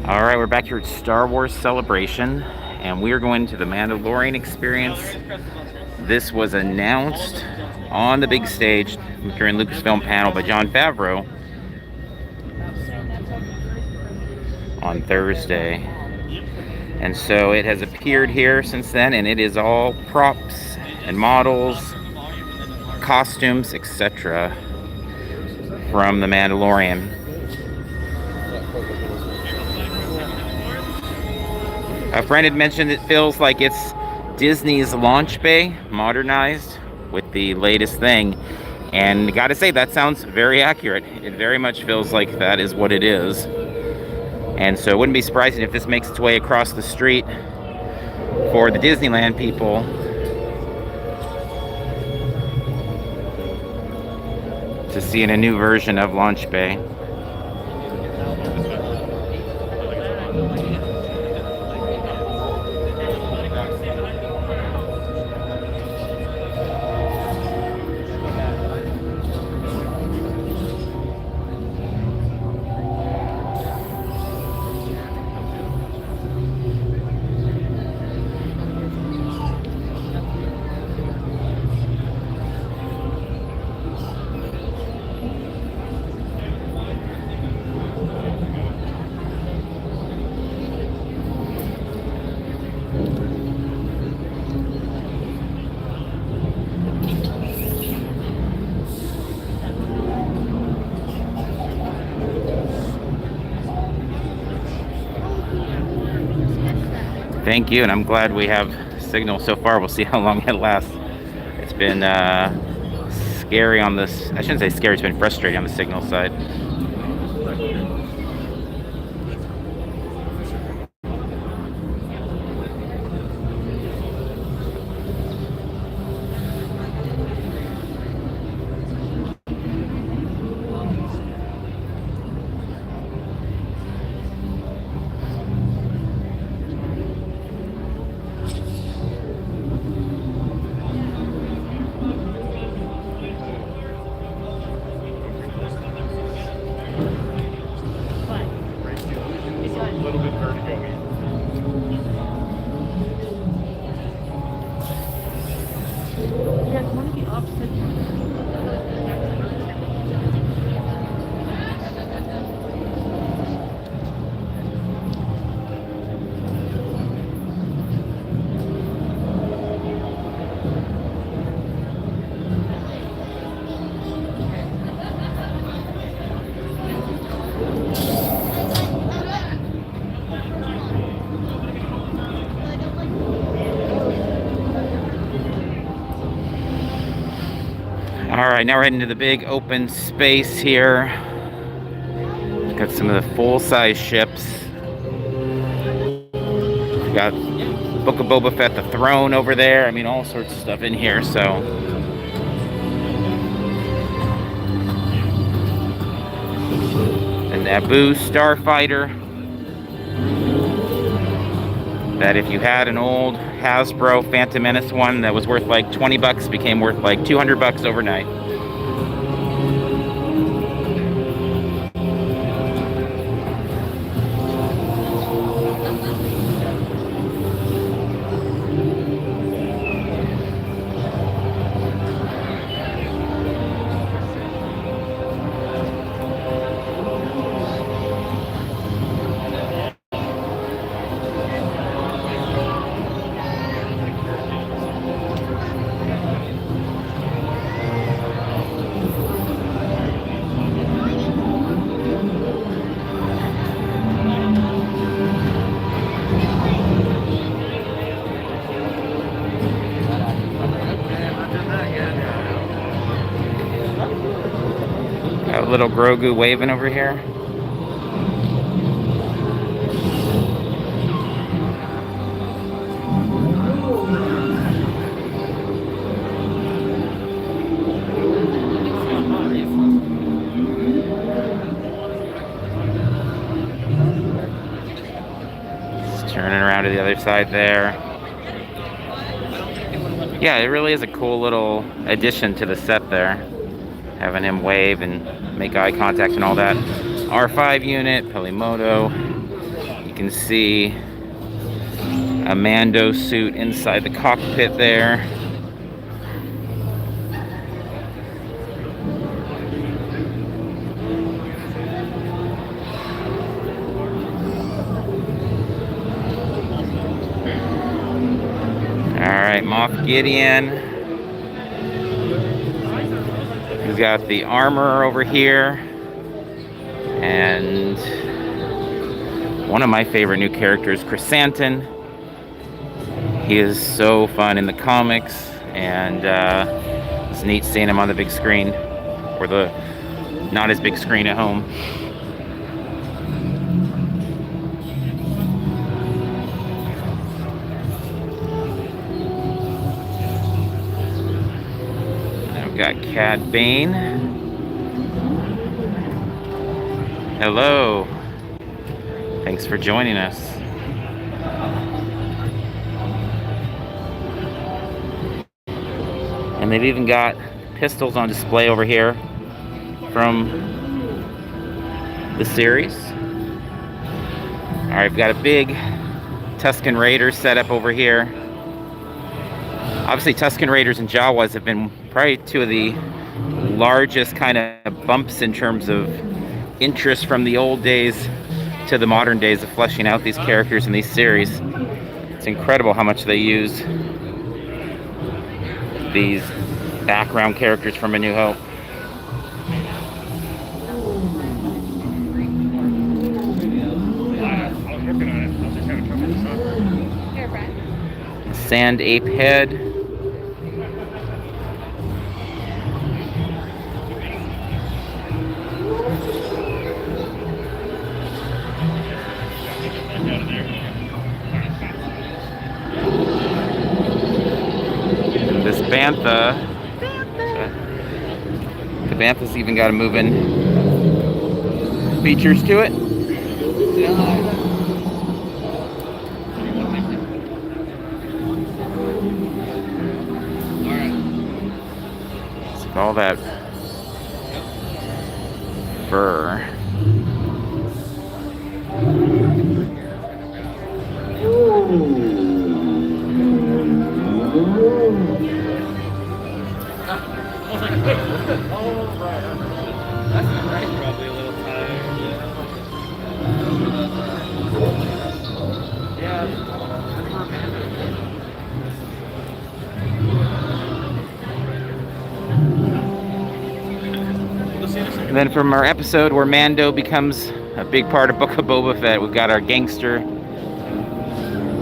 Alright, we're back here at Star Wars Celebration, and we are going to the Mandalorian experience. This was announced on the big stage during Lucasfilm panel by Jon Favreau on Thursday. And so it has appeared here since then, and it is all props and models, costumes, etc. from the Mandalorian. A friend had mentioned it feels like it's Disney's launch bay modernized with the latest thing, and gotta say, that sounds very accurate. It very much feels like that is what it is. And so it wouldn't be surprising if this makes its way across the street for the Disneyland people to see in a new version of Launch Bay. Thank you, and I'm glad we have signal so far. We'll see how long it lasts. It's been scary on this. I shouldn't say scary, it's been frustrating on the signal side. Alright, now we're heading to the big open space here. Got some of the full-size ships. We got Book of Boba Fett, the throne over there. I mean, all sorts of stuff in here, so. The Naboo starfighter. That if you had an old Hasbro Phantom Menace one that was worth like 20 bucks, became worth like 200 bucks overnight. Got a little Grogu waving over here. Just turning around to the other side there. Yeah, it really is a cool little addition to the set there. Having him wave and make eye contact and all that. R5 unit, Pelimoto, can see a Mando suit inside the cockpit there. Alright, Moff Gideon. We've got the armor over here. And one of my favorite new characters, Chrysanthemum. He is so fun in the comics, and it's neat seeing him on the big screen, or the not as big screen at home. I've got Cad Bane. Hello. Thanks for joining us. And they've even got pistols on display over here from the series. Alright, we've got a big Tusken Raider set up over here. Obviously, Tusken Raiders and Jawas have been probably two of the largest kind of bumps in terms of interest from the old days to the modern days of fleshing out these characters in these series. It's incredible how much they use these background characters from A New Hope. Sand ape head. This Bantha. The Bantha's even got a moving features to it. All that fur. Probably a little tired. And then from our episode where Mando becomes a big part of Book of Boba Fett, we've got our gangster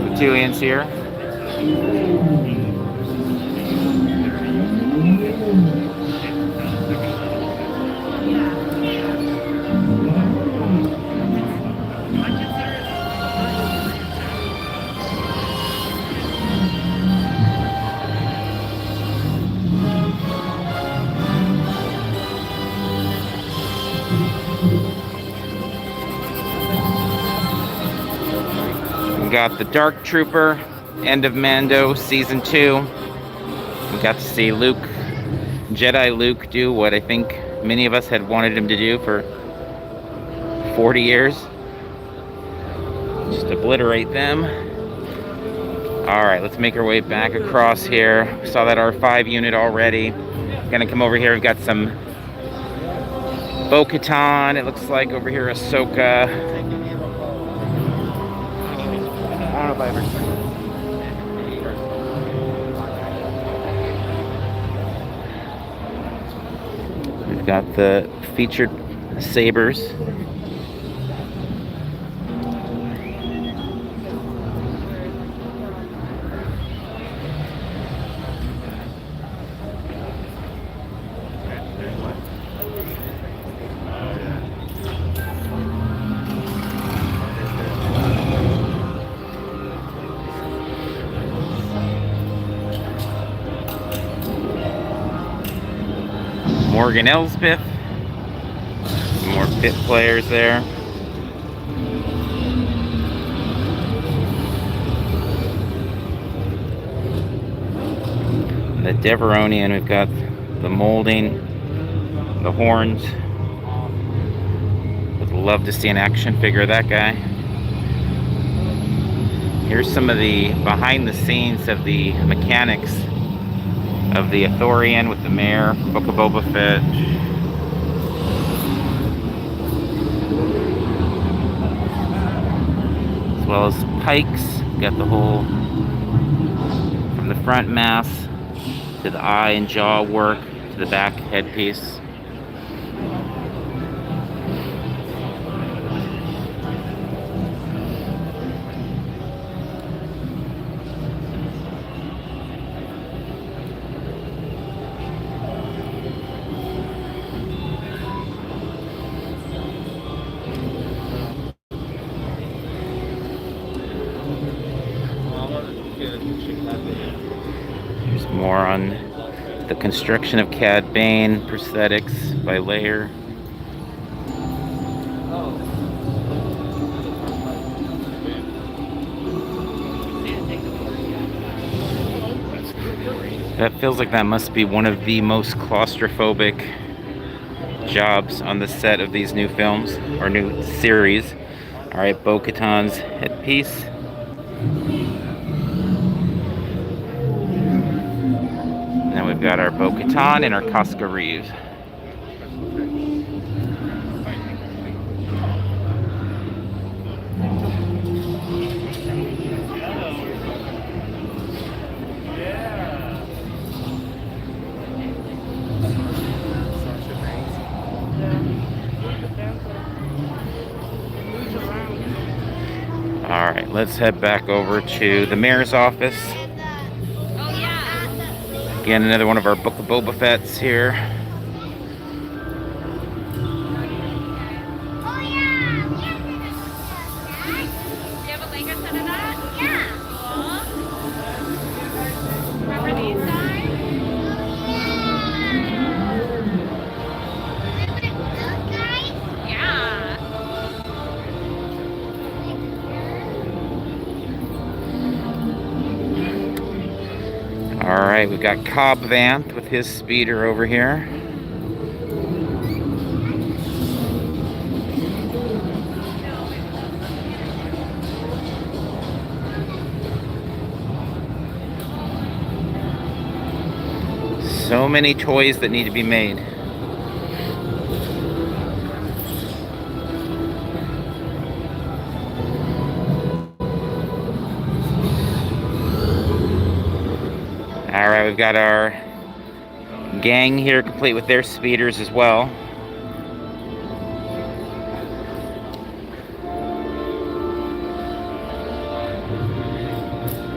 Batulians here. We got the Dark Trooper, end of Mando, Season 2. We got to see Luke, Jedi Luke, do what I think many of us had wanted him to do for 40 years. Just obliterate them. Alright, let's make our way back across here. We saw that R5 unit already. Gonna come over here, we've got some Bo-Katan, it looks like over here, Ahsoka. I don't know if I ever seen. We've got the featured sabers. Morgan Elsbeth. Some more pit players there. The Deveronian, we've got the molding, the horns. Would love to see an action figure of that guy. Here's some of the behind the scenes of the mechanics of the Ithorian with the mare, Book of Boba Fett. As well as pikes. Got the whole, from the front mass to the eye and jaw work to the back headpiece. There's more on the construction of Cad Bane, prosthetics by layer. That feels like that must be one of the most claustrophobic jobs on the set of these new films, or new series. Alright, Bo-Katan's headpiece. And then we've got our Bo-Katan and our Casca Reeves. Alright, let's head back over to the mayor's office. Again, another one of our Book of Boba Fett's here. Alright, we've got Cobb Vanth with his speeder over here. So many toys that need to be made. Alright, we've got our gang here complete with their speeders as well.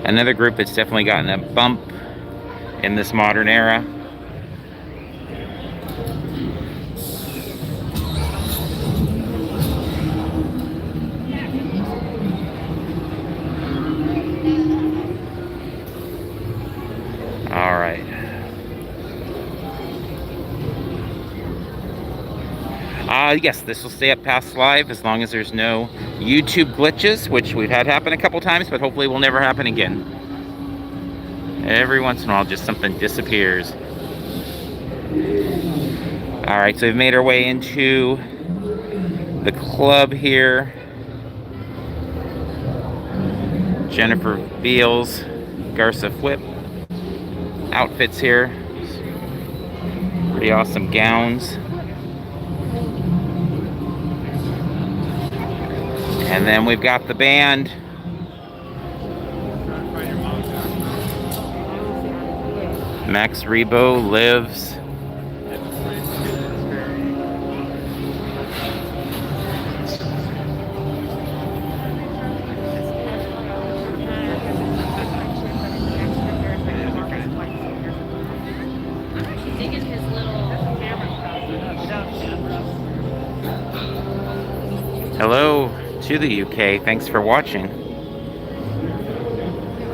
Another group that's definitely gotten a bump in this modern era. Alright. Yes, this will stay up past live as long as there's no YouTube glitches, which we've had happen a couple times, but hopefully will never happen again. Every once in a while, just something disappears. Alright, so we've made our way into the club here. Jennifer Beals, Garza Whip outfits here. Pretty awesome gowns. And then we've got the band. Max Rebo lives. Hello to the UK. Thanks for watching.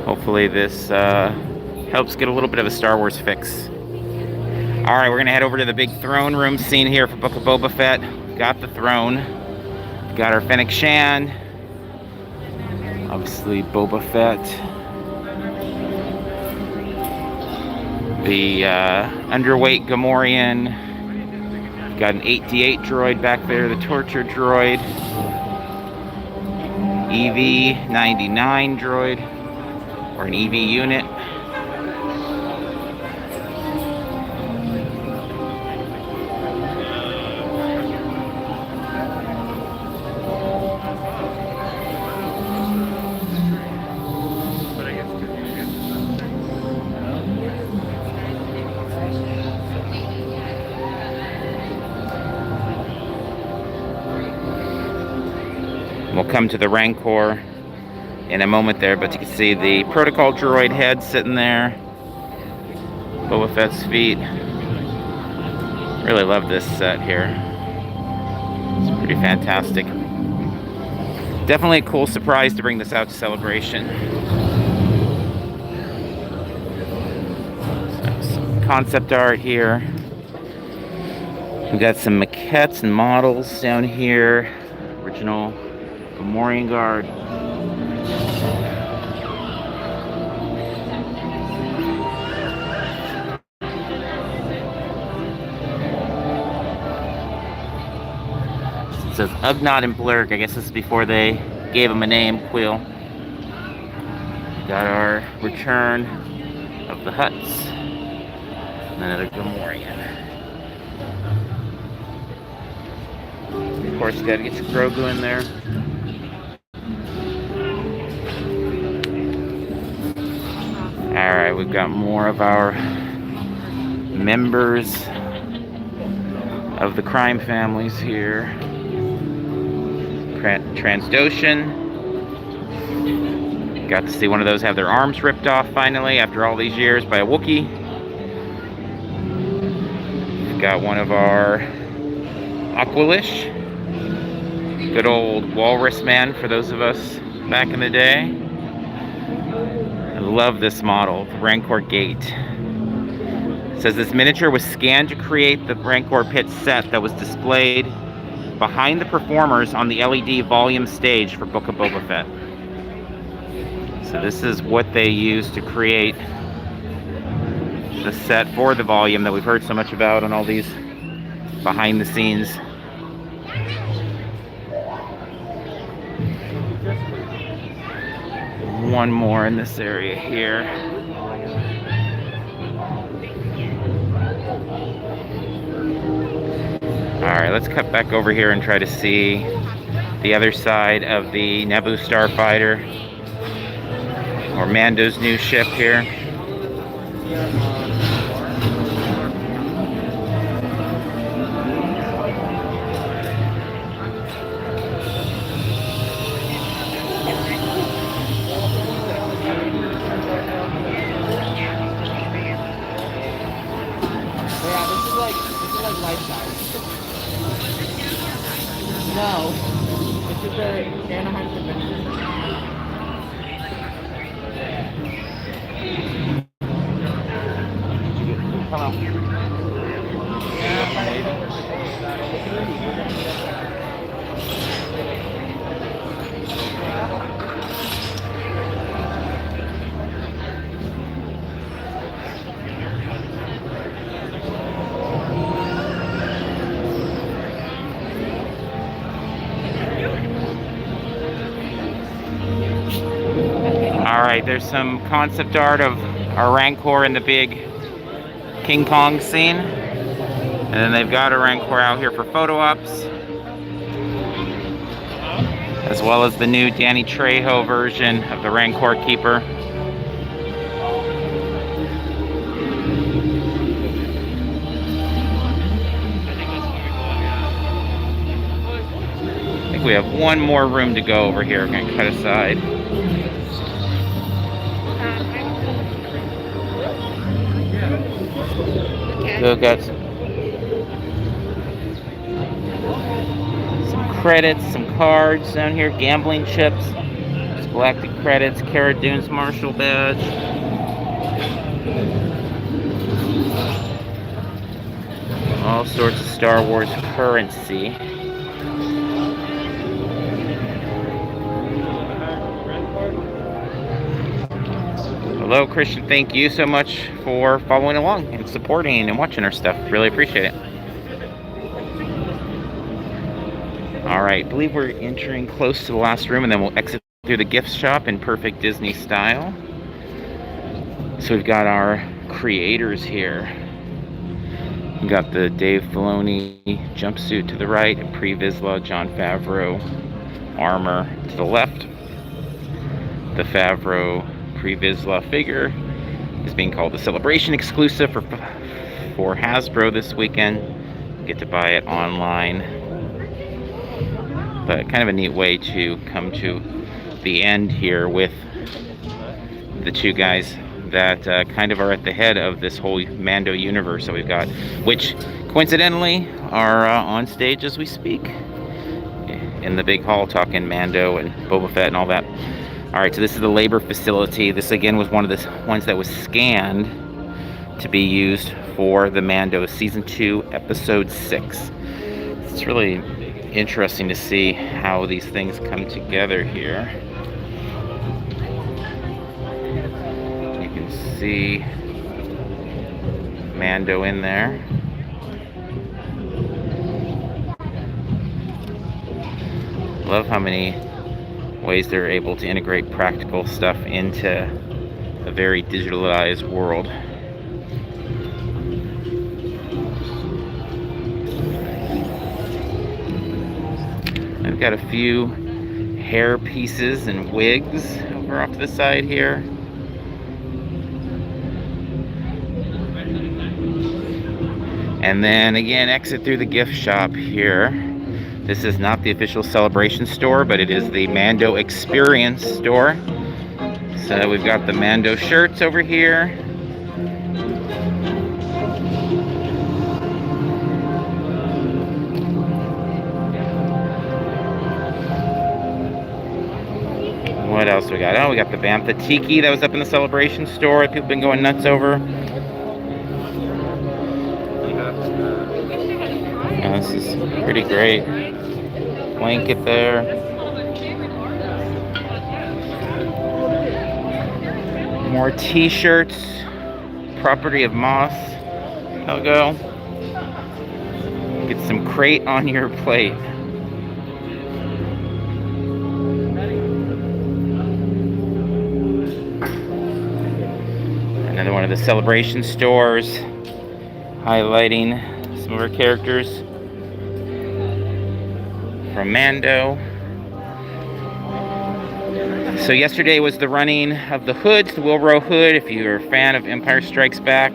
Hopefully this helps get a little bit of a Star Wars fix. Alright, we're going to head over to the big throne room scene here for Book of Boba Fett. We've got the throne. We've got our Fennec Shan. Obviously Boba Fett. The underweight Gamorrean. We've got an 8D8 droid back there, the torture droid. EV-99 droid, or an EV unit. We'll come to the Rancor in a moment there, but you can see the protocol droid head sitting there. Boba Fett's feet. Really love this set here. It's pretty fantastic. Definitely a cool surprise to bring this out to Celebration. So, some concept art here. We've got some maquettes and models down here. Original Gamorrean Guard. It says Ugnaught and Blurg. I guess this is before they gave him a name, Quill. Got our return of the Hutts. Another Gamorrean. Of course, you gotta get your Grogu in there. Alright, we've got more of our members of the crime families here. Transdoshan. Got to see one of those have their arms ripped off finally after all these years by a Wookiee. We've got one of our Aqualish. Good old walrus man for those of us back in the day. I love this model, the Rancor Gate. It says this miniature was scanned to create the Rancor pit set that was displayed behind the performers on the LED volume stage for Book of Boba Fett. So this is what they used to create the set for the volume that we've heard so much about on all these behind the scenes. One more in this area here. Alright, let's cut back over here and try to see the other side of the Naboo starfighter, or Mando's new ship here. No, this is the Anaheim Convention Alright, there's some concept art of our Rancor in the big King Kong scene. And then they've got a Rancor out here for photo ops. As well as the new Danny Trejo version of the Rancor Keeper. I think we have one more room to go over here. We're going to cut aside. So we've got some credits, some cards down here, gambling chips, galactic credits, Cara Dune's Marshall badge. All sorts of Star Wars currency. Hello, Christian. Thank you so much for following along and supporting and watching our stuff. Really appreciate it. All right. Alright, I believe we're entering close to the last room, and then we'll exit through the gift shop in perfect Disney style. So we've got our creators here. We've got the Dave Filoni jumpsuit to the right, Pre Vizsla Jon Favreau armor to the left. The Favreau Pre Vizsla figure is being called the Celebration exclusive for Hasbro this weekend. You get to buy it online. But kind of a neat way to come to the end here with the two guys that kind of are at the head of this whole Mando universe that we've got, which coincidentally are on stage as we speak in the big hall talking Mando and Boba Fett and all that. Alright, so this is the labor facility. This again was one of the ones that was scanned to be used for the Mando Season 2, Episode 6. It's really interesting to see how these things come together here. You can see Mando in there. Love how many ways they're able to integrate practical stuff into a very digitalized world. I've got a few hair pieces and wigs over off to the side here. And then again, exit through the gift shop here. This is not the official Celebration store, but it is the Mando Experience store. So we've got the Mando shirts over here. What else we got? Oh, we got the Bantha Tiki that was up in the Celebration store that people have been going nuts over. Yeah, this is pretty great. Blanket there. More t-shirts. Property of Moss logo. Get some crate on your plate. Another one of the Celebration stores, highlighting some of our characters from Mando. So yesterday was the running of the hoods, the Wilbur hood. If you're a fan of Empire Strikes Back,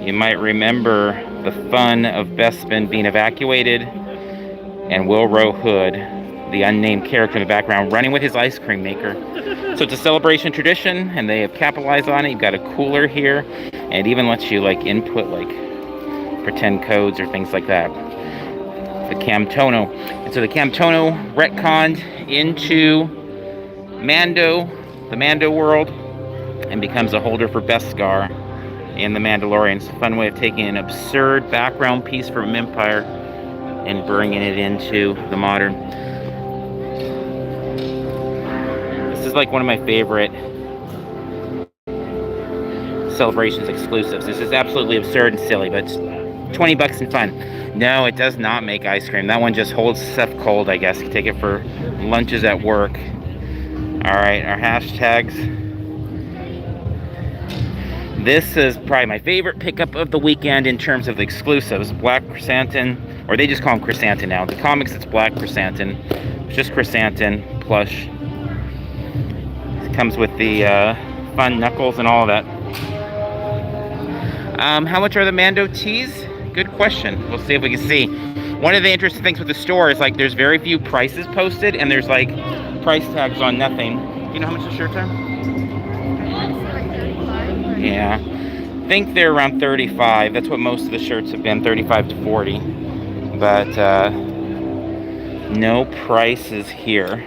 you might remember the fun of Bespin being evacuated and Wilbur Hood, the unnamed character in the background, running with his ice cream maker. So it's a Celebration tradition, and they have capitalized on it. You've got a cooler here, and it even lets you like input like pretend codes or things like that. The Camtono. And so the Camtono retconned into Mando, the Mando world, and becomes a holder for Beskar in the Mandalorian. It's a fun way of taking an absurd background piece from Empire and bringing it into the modern. This is like one of my favorite Celebrations exclusives. This is absolutely absurd and silly, but it's 20 bucks and fun. No, it does not make ice cream. That one just holds stuff cold, I guess. You take it for lunches at work. Alright, our hashtags. This is probably my favorite pickup of the weekend in terms of the exclusives. Black Chrysanthemum, or they just call him Chrysanthemum now. The comics, it's Black Chrysanthemum. It's just Chrysanthemum plush. It comes with the fun knuckles and all of that. How much are the Mando tees? Good question. We'll see if we can see. One of the interesting things with the store is like there's very few prices posted, and there's like price tags on nothing. You know how much the shirts are? Yeah, I think they're around 35. That's what most of the shirts have been, 35 to 40. But no prices here.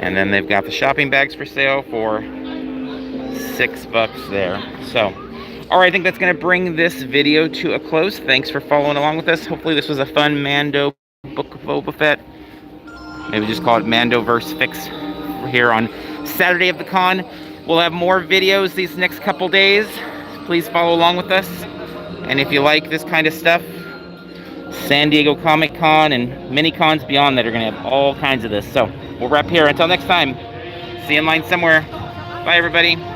And then they've got the shopping bags for sale for $6 there. So, alright, I think that's going to bring this video to a close. Thanks for following along with us. Hopefully this was a fun Mando Book of Boba Fett. Maybe just call it Mandoverse Fix here on Saturday of the con. We'll have more videos these next couple days. Please follow along with us. And if you like this kind of stuff, San Diego Comic Con and mini cons beyond that are going to have all kinds of this. So we'll wrap here. Until next time, see you in line somewhere. Bye, everybody.